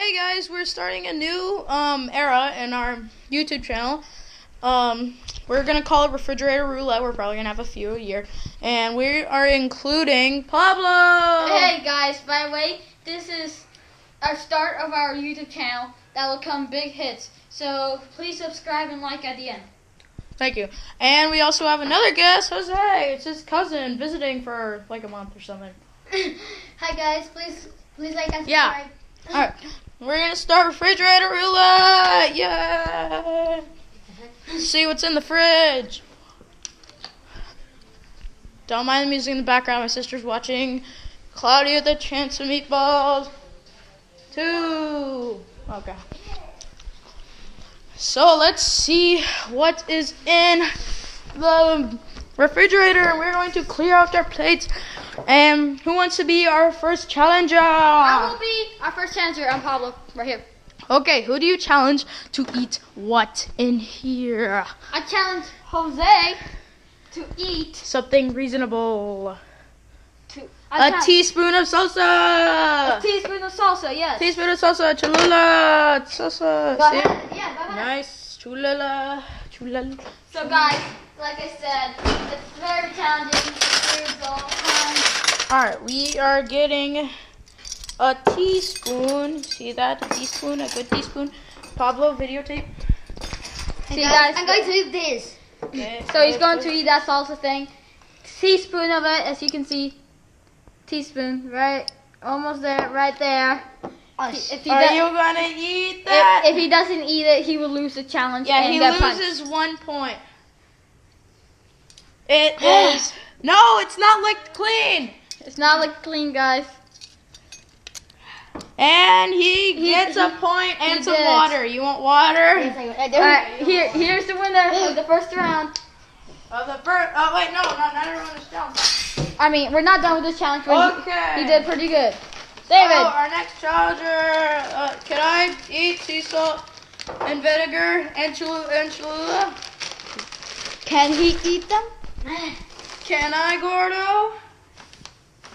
Hey guys, we're starting a new era in our YouTube channel. We're gonna call it Refrigerator Roulette. We're probably gonna have a few a year, and we are including Pablo. Hey guys, by the way, this is our start of our YouTube channel that will come big hits. So please subscribe and like at the end. Thank you. And we also have another guest, Jose. It's his cousin visiting for like a month or something. Hi guys, please like and subscribe. Yeah. All right. We're gonna start Refrigerator Roulette. Yeah. See what's in the fridge. Don't mind the music in the background. My sister's watching Cloudy with a Chance of Meatballs 2. Okay. So let's see what is in the refrigerator. We're going to clear out our plates. And who wants to be our first challenger? I will be our first challenger. I'm Pablo, right here. Okay, who do you challenge to eat what in here? I challenge Jose to eat Something reasonable. a Teaspoon of salsa. teaspoon of salsa. Yes. Teaspoon of salsa. Cholula. Salsa. Go See? ahead. Yeah, go ahead. Nice. Cholula. Cholula. So guys, like I said, it's very challenging. It's all the time. Alright, we are getting a teaspoon. See that? A teaspoon, a good teaspoon. Pablo, videotape. See guys, I'm going to do this. Okay. so he's going to eat that salsa thing. Teaspoon of it, as you can see. Teaspoon, right? Almost there, right there. If he Are does- you gonna eat that? if he doesn't eat it, he will lose the challenge. Yeah, and he get punched. loses 1 point. It is. No, it's not licked clean. It's not like clean, guys. And he gets a point and some did. water. You want water? Alright, here's the winner of the first round. Of the first. Oh wait, no, not everyone is down. I mean, we're not done with this challenge, but Okay. he did pretty good. David, So our next challenger. Can I eat sea salt and vinegar and Cholula? can he eat them? Can I, Gordo?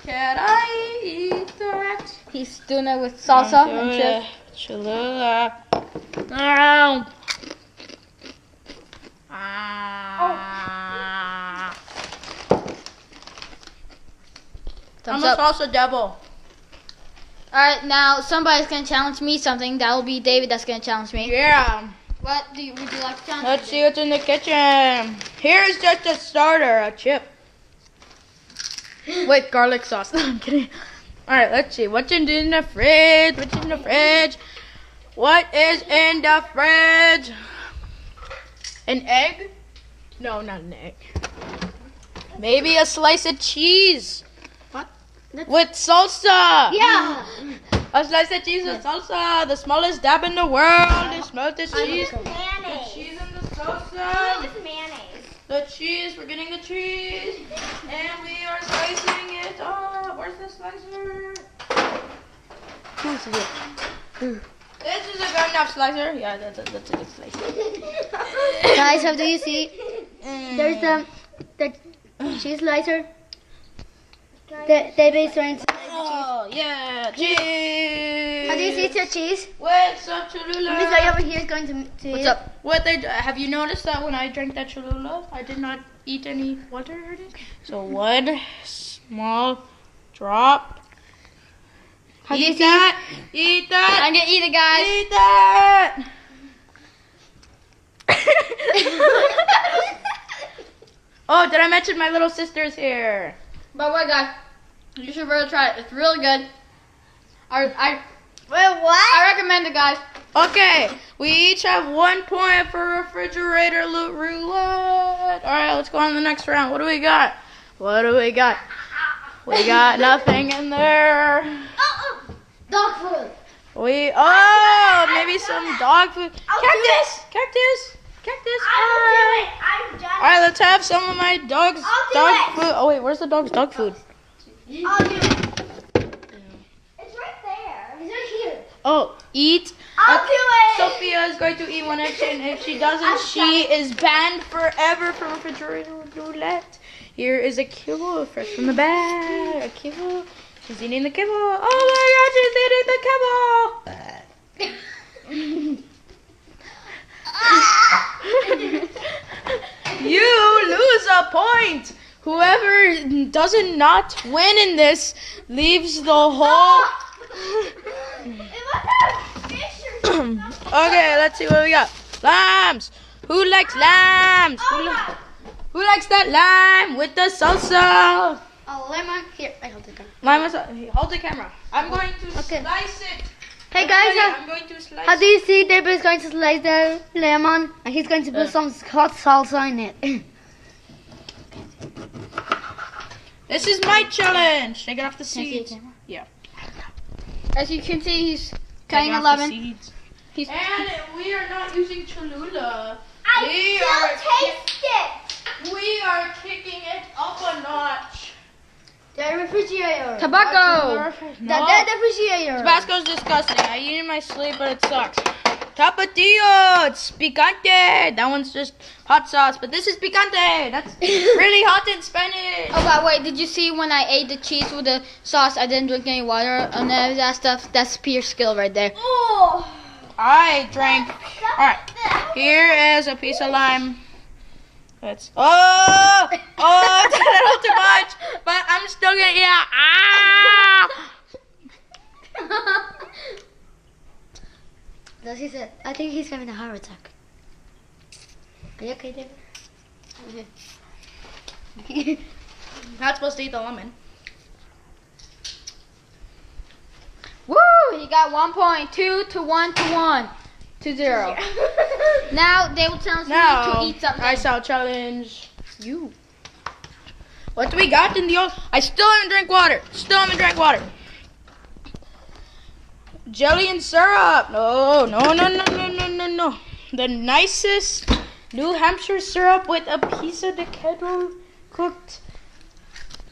Can I eat that? He's doing it with salsa and Cholula. chips. Cholula. Ow. Ah. I'm Thumbs a up. salsa devil. Alright, now somebody's gonna challenge me something. That will be David that's gonna challenge me. Yeah. What would you like to challenge Let's me? see what's in the kitchen. Here's just a starter, a chip. Wait, garlic sauce. No, I'm kidding. Alright, let's see. What's in the fridge? What's in the fridge? What is in the fridge? An egg? No, not an egg. Maybe a slice of cheese. What? With salsa. Yeah. A slice of cheese with salsa. The smallest dab in the world. You smell the cheese. The Mayonnaise. cheese and the salsa. With mayonnaise. The cheese, we're getting the cheese, and we are slicing it up. Where's the slicer? This is a good enough slicer. Yeah, that's a good slicer. Guys, how do you see? There's the cheese slicer. David is trying to slice the cheese. Oh, yeah, cheese. How do you see the cheese? With some This guy Cholula. over here is going to What's eat. up? Have you noticed that when I drank that Cholula, I did not eat any water or anything? So one small drop. How do you Eat see? that. Eat that. I'm gonna eat it, guys. Eat that! Oh, did I mention my little sister's here? By the way, guys, you should really try it. It's really good. I Wait, what? recommend it, guys. Okay, we each have 1 point for refrigerator roulette. All right, let's go on to the next round. What do we got? What do we got? We got nothing in there. Dog food. Maybe some dog food. Cactus. I'm done. All right, let's have some of my dog's I'll do dog it. food. Oh wait, where's the dog's dog food? I'll do it. It's right there. It's right here. Oh, eat. I'll do it. Sophia is going to eat one egg, and if she doesn't, she is banned forever from refrigerator roulette. Here is a kibble fresh from the bag. A kibble. She's eating the kibble. Oh my god, she's eating the kibble. does not win in this, leaves the whole... Okay, let's see what we got. Lambs. Who likes lambs? Who likes that lime with the salsa? Oh, lemon. Here, I hold the camera. Hold the camera. I'm going to slice it. Hey guys, I'm going to slice how do you see David is going to slice the lemon and he's going to put some hot salsa in it? This is my challenge. Take it off the seeds. Yeah. As you can see, he's cutting a lemon. And we are not using Cholula. I taste it. We are kicking it up a notch. The refrigerator. Tobacco. The refrigerator. Tabasco's disgusting. I eat it in my sleep, but it sucks. Tapatio. It's picante. That one's just hot sauce, but this is picante. That's really hot in Spanish. Oh, but wait, did you see when I ate the cheese with the sauce, I didn't drink any water and that stuff? That's pure skill right there. Oh. I drank. Alright. Here is a piece of lime. It's it's a little too much, but I'm still gonna eat it. I think he's having a heart attack. Are you okay, David? Not supposed to eat the lemon. Woo! He got 1 point, 2 to 1 to 1 to 0. Now David tells me to eat something. I shall challenge you. What do we got in the old? I still haven't drank water. Jelly and syrup. No. The nicest New Hampshire syrup with a piece of the kettle cooked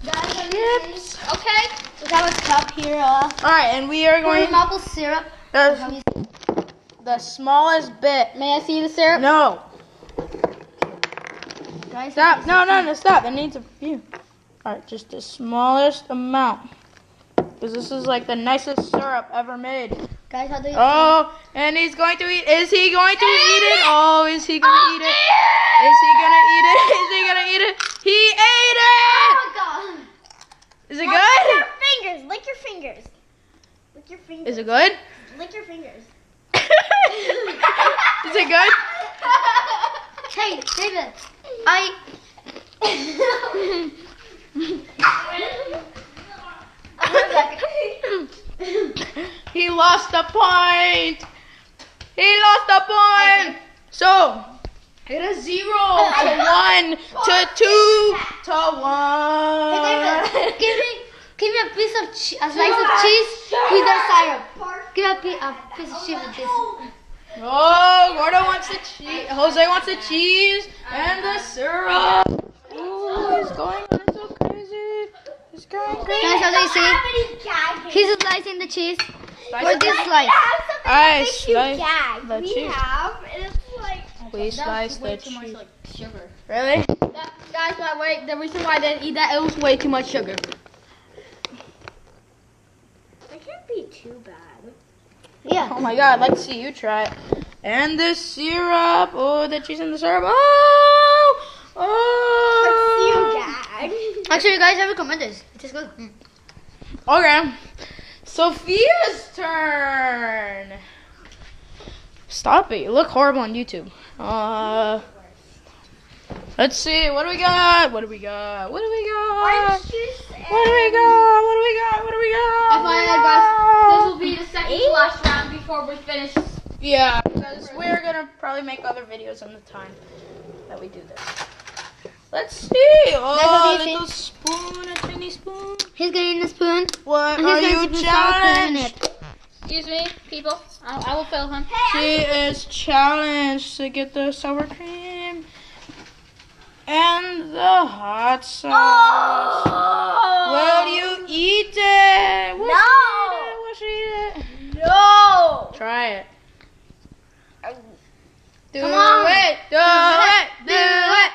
chips. Okay. We have a cup here. Alright, and we are going maple syrup. the smallest bit. May I see the syrup? No. Guys, Stop. No, stop. It needs a few. Alright, just the smallest amount. Because this is like the nicest syrup ever made. Guys, how do you And he's going to eat. Is he going to eat it? Oh, is he going to eat it? Is he going to eat it? Is he going to eat it? He ate it! Oh God. Is it good? Lick your fingers. Lick your fingers. Is it good? Lick your fingers. Is it good? Hey, David. He lost the point. So, it is 0 to 1 to 2 to 1. Hey, David, give me a piece of a slice of cheese with the syrup. Give me a piece of cheese with this. Oh, Gordo wants the cheese. Jose wants the cheese and the syrup. Oh, he's going so crazy. He's going crazy. Guys, how do you see? He's slicing the cheese. For this slice. I slice the We cheese. have, and it's like. We slice the too much cheese. like sugar. Really? Guys, by the way, the reason why I didn't eat that, it was way too much sugar. It can't be too bad. Yeah. Oh my God, let's see you try it. And the syrup. Oh, the cheese and the syrup. Oh. Actually, guys, I recommend this. It is good. Okay. Sophia's turn. Stop it. You look horrible on YouTube. Let's see. What do we got? FYI, guys, this will be the second to last round before we finish. Yeah, because we're gonna probably make other videos on the time that we do this. Let's see. Oh, a little spoon, a tiny spoon. He's getting a spoon. What And are he's you going to put sour cream in challenged? it. Excuse me, people. I will fill him. She is challenged to get the sour cream and the hot sauce. Will you eat it? Will she eat it? No. Try it. Do Come on. it. Do it.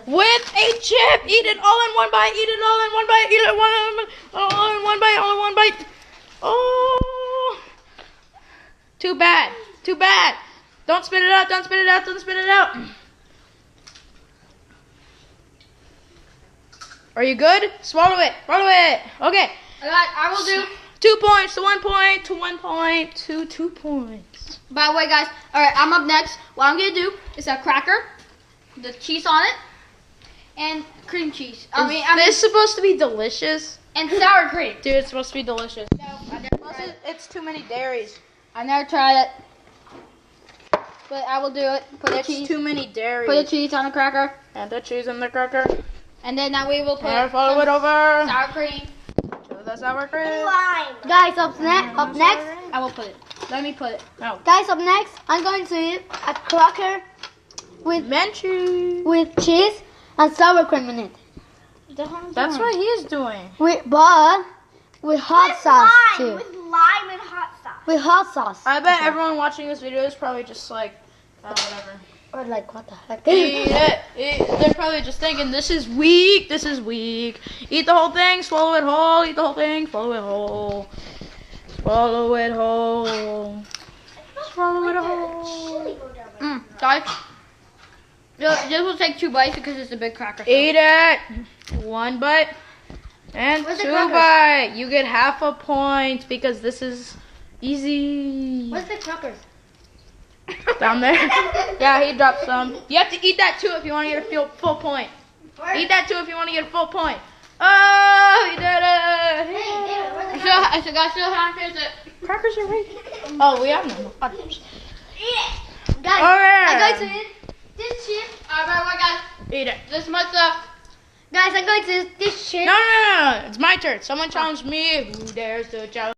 With a chip. Eat it all in one bite. Eat it all in one bite. Eat it all in one bite. All in one bite. Oh. Too bad. Don't spit it out. Are you good? Swallow it. Swallow it. Okay. I will do. 2 points to 1 point to 1 point to 2 points. By the way, guys, all right, I'm up next. What I'm gonna do is a cracker, the cheese on it, and cream cheese. Is this supposed to be delicious? And sour cream. Dude, it's supposed to be delicious. No, I never Plus, tried it. it's too many dairies. I never tried it, but I will do it. Put the It's cheese. too many dairies. Put the cheese on the cracker, And the cheese in the cracker. and then now we will put And follow it some over sour cream. to the sour cream. Lime. Guys, up next, I will put it. Let me put it. No. guys, up next, I'm going to eat a cracker with Menchie. cheese and sour cream in it. That's what he's doing. With hot sauce too. With lime and hot sauce. With hot sauce. I bet everyone watching this video is probably just like, whatever. Or like, what the heck? Eat it. They're probably just thinking, this is weak. This is weak. Eat the whole thing. Swallow it whole. Eat the whole thing. Swallow it whole. Swallow it whole. Swallow it whole. Guys, this will take 2 bites because it's a big cracker. Eat it. 1 bite. And Where's the 2 crackers? bite. You get half a point because this is easy. What's the crackers? Down there. Yeah, he dropped some. You have to eat that too if you want to get a full point. Eat that too if you want to get a full point. Oh, he did it. I still have to taste it. Crackers are right. Oh, we have no. Guys, Alright. I'm going to eat this chip. Alright, guys, Eat it. this much stuff. Guys, I'm going to eat this chip. No. It's my turn. Someone challenge me. Who dares to challenge?